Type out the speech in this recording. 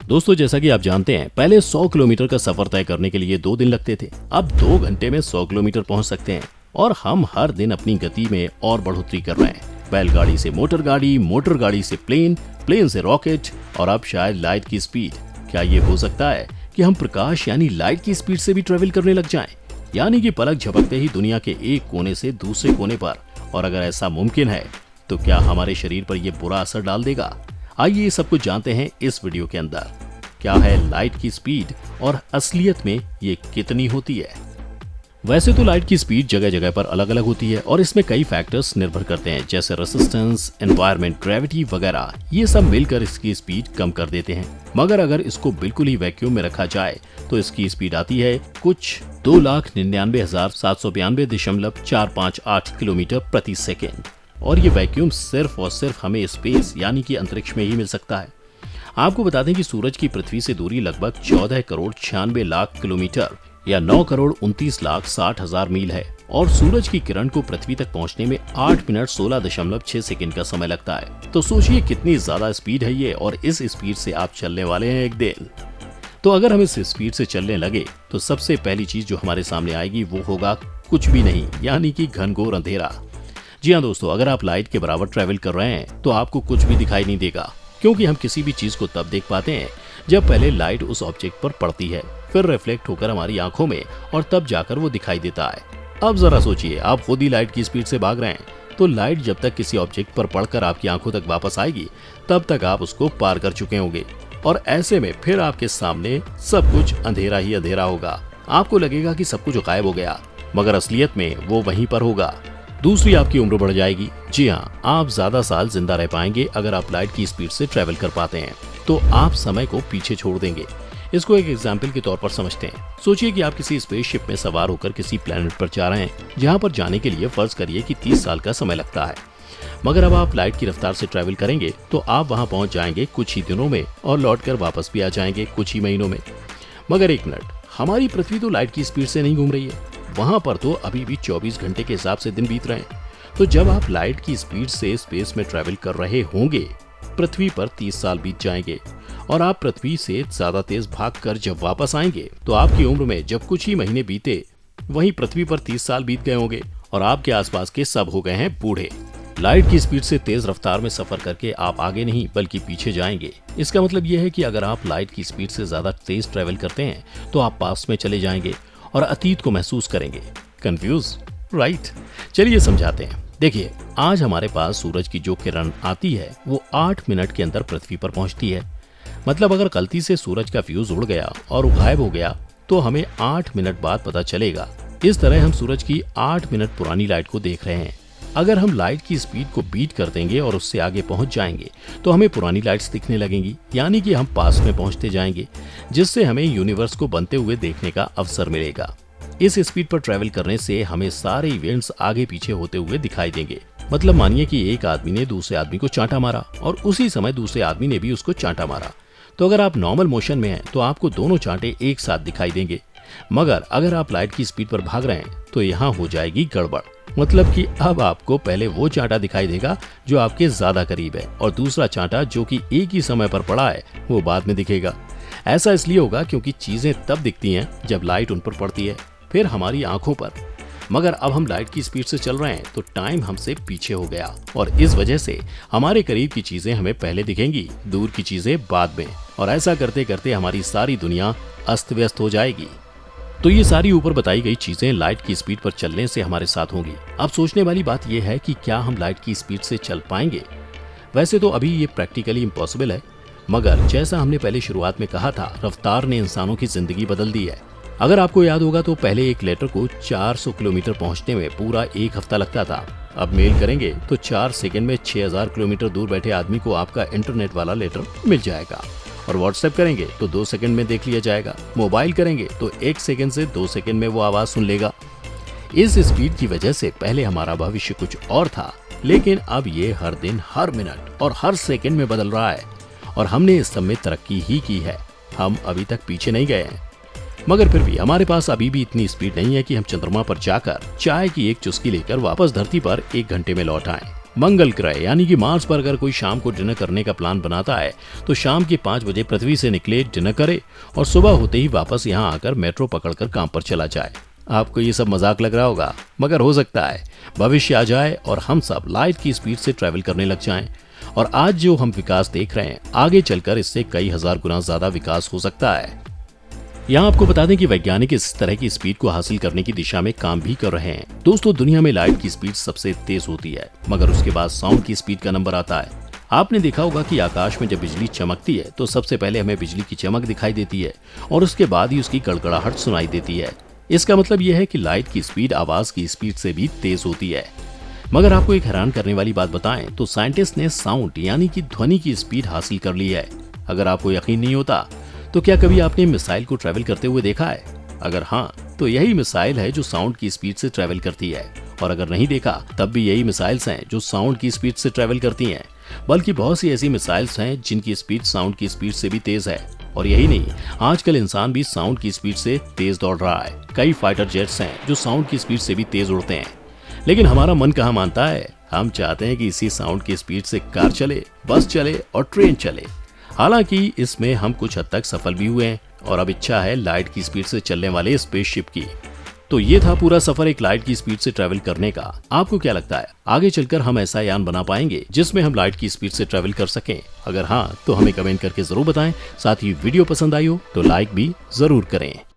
दोस्तों, जैसा कि आप जानते हैं, पहले 100 किलोमीटर का सफर तय करने के लिए 2 दिन लगते थे। अब 2 घंटे में 100 किलोमीटर पहुंच सकते हैं और हम हर दिन अपनी गति में और बढ़ोतरी कर रहे हैं। बैलगाड़ी से मोटर गाड़ी, मोटर गाड़ी से प्लेन, प्लेन से रॉकेट और अब शायद लाइट की स्पीड। क्या ये हो सकता है कि हम प्रकाश यानी लाइट की स्पीड से भी ट्रेवल करने लग जाएं? यानी कि पलक झपकते ही दुनिया के एक कोने से दूसरे कोने पर। और अगर ऐसा मुमकिन है तो क्या हमारे शरीर पर यह बुरा असर डाल देगा? आइए ये सब कुछ जानते हैं इस वीडियो के अंदर। क्या है लाइट की स्पीड और असलियत में ये कितनी होती है? वैसे तो लाइट की स्पीड जगह जगह पर अलग अलग होती है और इसमें कई फैक्टर्स निर्भर करते हैं, जैसे रेजिस्टेंस, एनवायरनमेंट, ग्रेविटी वगैरह। ये सब मिलकर इसकी स्पीड कम कर देते हैं। मगर अगर इसको बिल्कुल ही वैक्यूम में रखा जाए तो इसकी स्पीड आती है कुछ 2,99,792.458 किलोमीटर प्रति सेकेंड। और ये वैक्यूम सिर्फ और सिर्फ हमें स्पेस यानी कि अंतरिक्ष में ही मिल सकता है। आपको बता दें कि सूरज की पृथ्वी से दूरी लगभग 14 करोड़ 96 लाख किलोमीटर या 9 करोड़ 29 लाख 60 हजार मील है और सूरज की किरण को पृथ्वी तक पहुंचने में 8 मिनट 16.6 सेकंड का समय लगता है। तो सोचिए कितनी ज्यादा स्पीड है ये, और इस स्पीड से आप चलने वाले हैं एक दिन। तो अगर हम इस स्पीड से चलने लगे तो सबसे पहली चीज जो हमारे सामने आएगी वो होगा कुछ भी नहीं, यानी कि घनघोर अंधेरा। जी हाँ दोस्तों, अगर आप लाइट के बराबर ट्रेवल कर रहे हैं तो आपको कुछ भी दिखाई नहीं देगा, क्योंकि हम किसी भी चीज को तब देख पाते हैं जब पहले लाइट उस ऑब्जेक्ट पर पड़ती है, फिर रिफ्लेक्ट होकर हमारी आंखों में, और तब जाकर वो दिखाई देता है। अब जरा सोचिए, आप खुद ही लाइट की स्पीड से भाग रहे हैं, तो लाइट जब तक किसी ऑब्जेक्ट पर पड़कर आपकी आंखों तक वापस आएगी तब तक आप उसको पार कर चुके होंगे, और ऐसे में फिर आपके सामने सब कुछ अंधेरा ही अंधेरा होगा। आपको लगेगा कि सब कुछ गायब हो गया, मगर असलियत में वो वहीं पर होगा। दूसरी, आपकी उम्र बढ़ जाएगी। जी हाँ, आप ज्यादा साल जिंदा रह पाएंगे अगर आप लाइट की स्पीड से ट्रेवल कर पाते हैं, तो आप समय को पीछे छोड़ देंगे। इसको एक एग्जाम्पल के तौर पर समझते हैं। सोचिए कि आप किसी स्पेसशिप में सवार होकर किसी प्लेनेट पर जा रहे हैं, जहां पर जाने के लिए फर्ज करिए कि 30 साल का समय लगता है। मगर अब आप लाइट की रफ्तार से ट्रेवल करेंगे तो आप वहां पहुंच जाएंगे कुछ ही दिनों में और लौटकर वापस भी आ जाएंगे कुछ ही महीनों में। मगर एक मिनट, हमारी पृथ्वी तो लाइट की स्पीड से नहीं घूम रही है, वहां पर तो अभी भी 24 घंटे के हिसाब से दिन बीत रहे हैं। तो जब आप लाइट की स्पीड से स्पेस में ट्रेवल कर रहे होंगे, पृथ्वी पर 30 साल बीत जाएंगे, और आप पृथ्वी से ज्यादा तेज भागकर जब वापस आएंगे तो आपकी उम्र में जब कुछ ही महीने बीते, वहीं पृथ्वी पर 30 साल बीत गए होंगे और आपके आसपास के सब हो गए हैं बूढ़े। लाइट की स्पीड से तेज रफ्तार में सफर करके आप आगे नहीं बल्कि पीछे जाएंगे। इसका मतलब यह है कि अगर आप लाइट की स्पीड से ज्यादा तेज ट्रेवल करते हैं तो आप पास्ट में चले जाएंगे और अतीत को महसूस करेंगे। Confuse, right? चलिए समझाते हैं। देखिए, आज हमारे पास सूरज की जो किरण आती है वो 8 मिनट के अंदर पृथ्वी पर पहुंचती है। मतलब अगर गलती से सूरज का फ्यूज उड़ गया और गायब हो गया तो हमें 8 मिनट बाद पता चलेगा। इस तरह हम सूरज की 8 मिनट पुरानी लाइट को देख रहे हैं। अगर हम लाइट की स्पीड को बीट कर देंगे और उससे आगे पहुंच जाएंगे तो हमें पुरानी लाइट्स दिखने लगेंगी, यानी कि हम पास में पहुंचते जाएंगे, जिससे हमें यूनिवर्स को बनते हुए देखने का अवसर मिलेगा। इस स्पीड पर ट्रेवल करने से हमें सारे इवेंट्स आगे पीछे होते हुए दिखाई देंगे। मतलब मानिए कि एक आदमी ने दूसरे आदमी को चांटा मारा और उसी समय दूसरे आदमी ने भी उसको चांटा मारा। तो अगर आप नॉर्मल मोशन में हैं तो आपको दोनों चांटे एक साथ दिखाई देंगे। मगर अगर आप लाइट की स्पीड पर भाग रहे हैं तो यहाँ हो जाएगी गड़बड़। मतलब कि अब आपको पहले वो चांटा दिखाई देगा जो आपके ज्यादा करीब है, और दूसरा चांटा जो कि एक ही समय पर पड़ा है वो बाद में दिखेगा। ऐसा इसलिए होगा क्योंकि चीजें तब दिखती हैं जब लाइट उन पर पड़ती है, फिर हमारी आंखों पर। मगर अब हम लाइट की स्पीड से चल रहे हैं तो टाइम हमसे पीछे हो गया, और इस वजह से हमारे करीब की चीजें हमें पहले दिखेंगी, दूर की चीजें बाद में, और ऐसा करते करते हमारी सारी दुनिया अस्त व्यस्त हो जाएगी। तो ये सारी ऊपर बताई गई चीजें लाइट की स्पीड पर चलने से हमारे साथ होंगी। अब सोचने वाली बात यह है कि क्या हम लाइट की स्पीड से चल पाएंगे? वैसे तो अभी ये प्रैक्टिकली इम्पॉसिबल है, मगर जैसा हमने पहले शुरुआत में कहा था, रफ्तार ने इंसानों की जिंदगी बदल दी है। अगर आपको याद होगा तो पहले एक लेटर को 400 किलोमीटर पहुंचने में पूरा एक हफ्ता लगता था। अब मेल करेंगे तो 4 सेकंड में 6000 किलोमीटर दूर बैठे आदमी को आपका इंटरनेट वाला लेटर मिल जाएगा, और व्हाट्सएप करेंगे तो 2 सेकंड में देख लिया जाएगा। मोबाइल करेंगे तो 1 सेकंड से 2 सेकंड में वो आवाज सुन लेगा। इस स्पीड की वजह से पहले हमारा भविष्य कुछ और था, लेकिन अब ये हर दिन, हर मिनट और हर सेकंड में बदल रहा है, और हमने इस सब में तरक्की ही की है। हम अभी तक पीछे नहीं गए हैं। मगर फिर भी हमारे पास अभी भी इतनी स्पीड नहीं है कि हम चंद्रमा पर जाकर चाय की एक चुस्की लेकर वापस धरती पर 1 घंटे में लौट आएं। मंगल ग्रह यानी कि मार्स पर अगर कोई शाम को डिनर करने का प्लान बनाता है तो शाम के 5 बजे पृथ्वी से निकले, डिनर करे और सुबह होते ही वापस यहाँ आकर मेट्रो पकड़कर काम पर चला जाए। आपको ये सब मजाक लग रहा होगा, मगर हो सकता है भविष्य आ जाए और हम सब लाइट की स्पीड से ट्रैवल करने लग जाएं। और आज जो हम विकास देख रहे हैं, आगे चलकर इससे कई हजार गुना ज्यादा विकास हो सकता है। यहाँ आपको बता दें कि वैज्ञानिक इस तरह की स्पीड को हासिल करने की दिशा में काम भी कर रहे हैं। दोस्तों, दुनिया में लाइट की स्पीड सबसे तेज होती है, मगर उसके बाद साउंड की स्पीड का नंबर आता है। आपने देखा होगा कि आकाश में जब बिजली चमकती है तो सबसे पहले हमें बिजली की चमक दिखाई देती है और उसके बाद ही उसकी गड़गड़ाहट सुनाई देती है। इसका मतलब यह है कि लाइट की स्पीड आवाज की स्पीड से भी तेज होती है। मगर आपको एक हैरान करने वाली बात बताएं तो साइंटिस्ट ने साउंड यानी कि ध्वनि की स्पीड हासिल कर ली है। अगर आपको यकीन नहीं होता तो क्या कभी आपने मिसाइल को ट्रैवल करते हुए देखा है? अगर हाँ, तो यही मिसाइल है जो साउंड की स्पीड से ट्रैवल करती है। और अगर नहीं देखा, तब भी यही मिसाइल्स हैं जो साउंड की स्पीड से ट्रैवल करती हैं। बल्कि बहुत सी ऐसी मिसाइल्स हैं जिनकी स्पीड साउंड की स्पीड से भी तेज है। और यही नहीं, आजकल इंसान भी साउंड की स्पीड से तेज दौड़ रहा है। कई फाइटर जेट्स हैं जो साउंड की स्पीड से भी तेज उड़ते हैं। लेकिन हमारा मन कहाँ मानता है, हम चाहते हैं कि इसी साउंड की स्पीड से कार चले, बस चले और ट्रेन चले। हालांकि इसमें हम कुछ हद तक सफल भी हुए हैं और अब इच्छा है लाइट की स्पीड से चलने वाले स्पेसशिप की। तो ये था पूरा सफर एक लाइट की स्पीड से ट्रैवल करने का। आपको क्या लगता है, आगे चलकर हम ऐसा यान बना पाएंगे जिसमें हम लाइट की स्पीड से ट्रैवल कर सकें? अगर हाँ, तो हमें कमेंट करके जरूर बताएं। साथ ही वीडियो पसंद आई हो तो लाइक भी जरूर करें।